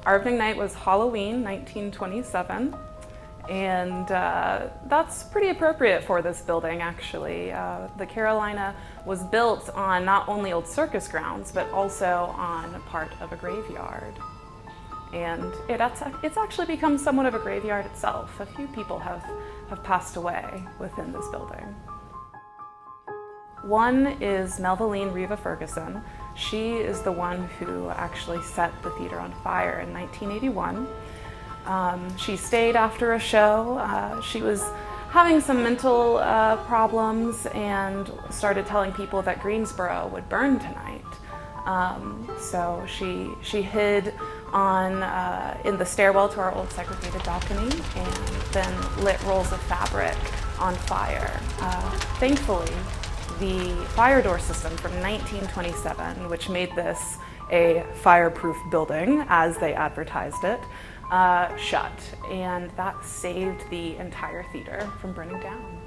Our opening night was Halloween 1927, and that's pretty appropriate for this building, actually. The Carolina was built on not only old circus grounds, but also on part of a graveyard. And it's actually become somewhat of a graveyard itself. A few people have passed away within this building. One is Melvaline Reva Ferguson. She is the one who actually set the theater on fire in 1981. She stayed after a show. She was having some mental problems and started telling people that Greensboro would burn tonight. So she hid in the stairwell to our old segregated balcony and then lit rolls of fabric on fire. Thankfully, the fire door system from 1927, which made this a fireproof building as they advertised it, shut, and that saved the entire theater from burning down.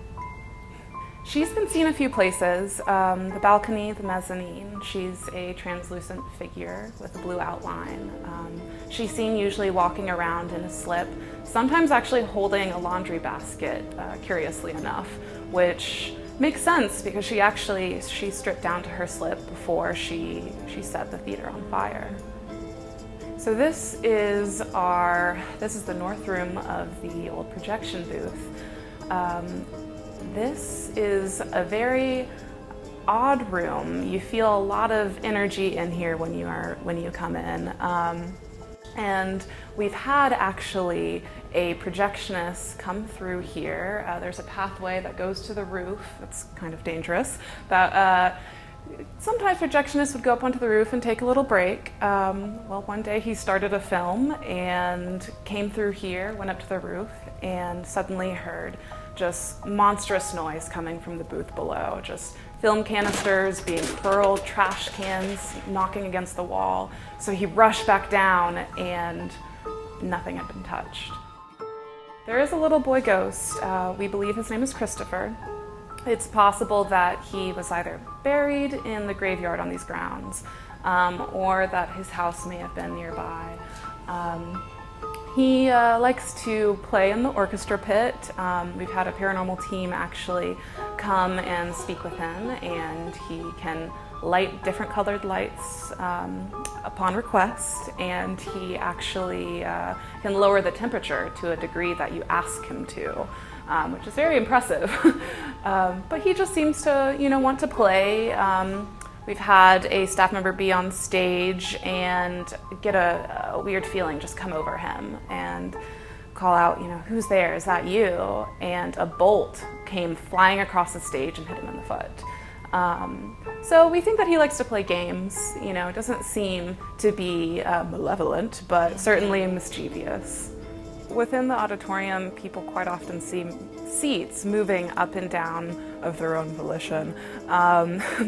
She's been seen a few places, the balcony, the mezzanine. She's a translucent figure with a blue outline. She's seen usually walking around in a slip, sometimes actually holding a laundry basket, curiously enough, which makes sense because she stripped down to her slip before she set the theater on fire. So this is the north room of the old projection booth. This is a very odd room. You feel a lot of energy in here when you come in. And we've had actually a projectionist come through here. There's a pathway that goes to the roof. It's kind of dangerous. But sometimes projectionists would go up onto the roof and take a little break. Well, one day he started a film and came through here, went up to the roof, and suddenly heard just monstrous noise coming from the booth below. Just film canisters being hurled, trash cans knocking against the wall. So he rushed back down and nothing had been touched. There is a little boy ghost. We believe his name is Christopher. It's possible that he was either buried in the graveyard on these grounds or that his house may have been nearby. He likes to play in the orchestra pit. We've had a paranormal team actually come and speak with him, and he can light different colored lights upon request, and he actually can lower the temperature to a degree that you ask him to, which is very impressive. But he just seems to, want to play. We've had a staff member be on stage and get a weird feeling just come over him and call out, who's there? Is that you? And a bolt came flying across the stage and hit him in the foot. So we think that he likes to play games. It doesn't seem to be malevolent, but certainly mischievous. Within the auditorium, people quite often see seats moving up and down of their own volition.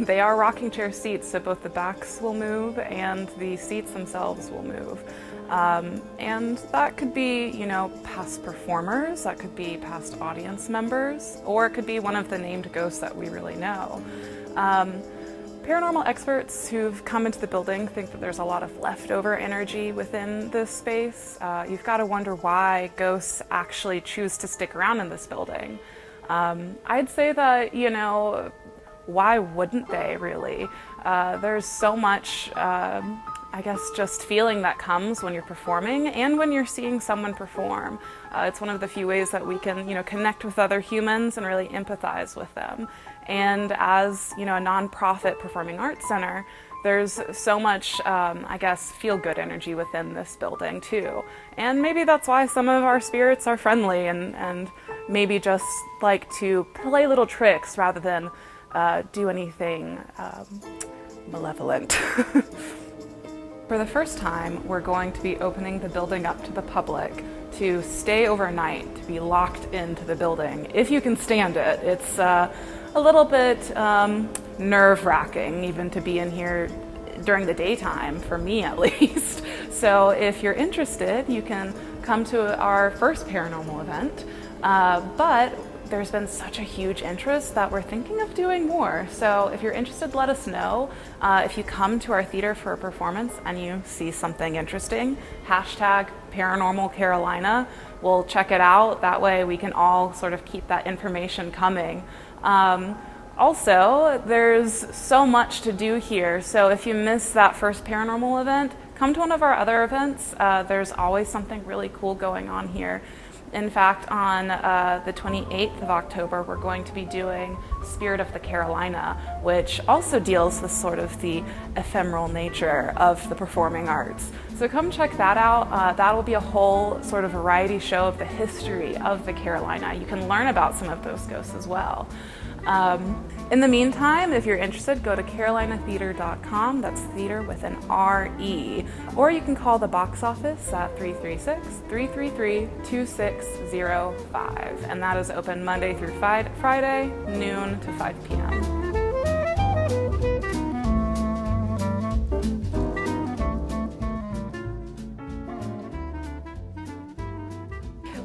They are rocking chair seats, so both the backs will move and the seats themselves will move. And that could be, past performers, that could be past audience members, or it could be one of the named ghosts that we really know. Paranormal experts who've come into the building think that there's a lot of leftover energy within this space. You've got to wonder why ghosts actually choose to stick around in this building. I'd say that, why wouldn't they really? There's so much, just feeling that comes when you're performing and when you're seeing someone perform. It's one of the few ways that we can, connect with other humans and really empathize with them. And as, a nonprofit performing arts center, there's so much, feel-good energy within this building too. And maybe that's why some of our spirits are friendly and maybe just like to play little tricks rather than do anything malevolent. For the first time, we're going to be opening the building up to the public to stay overnight, to be locked into the building, if you can stand it. It's a little bit nerve-wracking even to be in here during the daytime, for me at least. So if you're interested, you can come to our first paranormal event. But there's been such a huge interest that we're thinking of doing more. So if you're interested, let us know. If you come to our theater for a performance and you see something interesting, hashtag Paranormal Carolina. We'll check it out. That way we can all sort of keep that information coming. Also, there's so much to do here. So if you miss that first paranormal event, come to one of our other events. There's always something really cool going on here. In fact, on the 28th of October, we're going to be doing Spirit of the Carolina, which also deals with sort of the ephemeral nature of the performing arts. So come check that out. That will be a whole sort of variety show of the history of the Carolina. You can learn about some of those ghosts as well. In the meantime, if you're interested, go to carolinatheater.com. That's theater with an R-E. Or you can call the box office at 336-333-2605. And that is open Monday through Friday, noon to 5 p.m.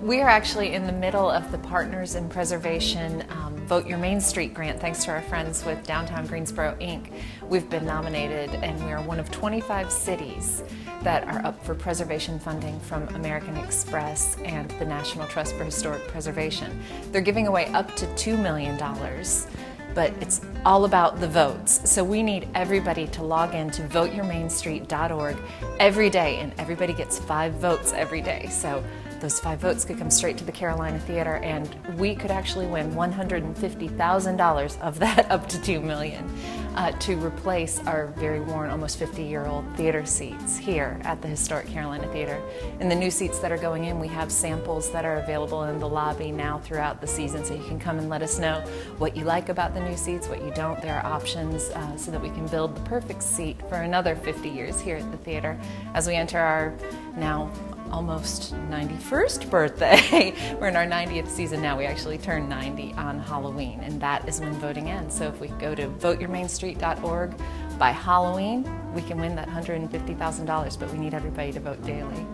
We are actually in the middle of the Partners in Preservation Vote Your Main Street grant, thanks to our friends with Downtown Greensboro, Inc. We've been nominated, and we are one of 25 cities that are up for preservation funding from American Express and the National Trust for Historic Preservation. They're giving away up to $2 million, but it's all about the votes. So we need everybody to log in to voteyourmainstreet.org every day, and everybody gets 5 votes every day. So those 5 votes could come straight to the Carolina Theater, and we could actually win $150,000 of that up to $2 million to replace our very worn, almost 50-year-old theater seats here at the historic Carolina Theater. And the new seats that are going in, we have samples that are available in the lobby now throughout the season, so you can come and let us know what you like about the new seats, what you don't. There are options so that we can build the perfect seat for another 50 years here at the theater as we enter our now almost 91st birthday. We're in our 90th season now. We actually turn 90 on Halloween, and that is when voting ends. So if we go to voteyourmainstreet.org by Halloween, we can win that $150,000, but we need everybody to vote daily.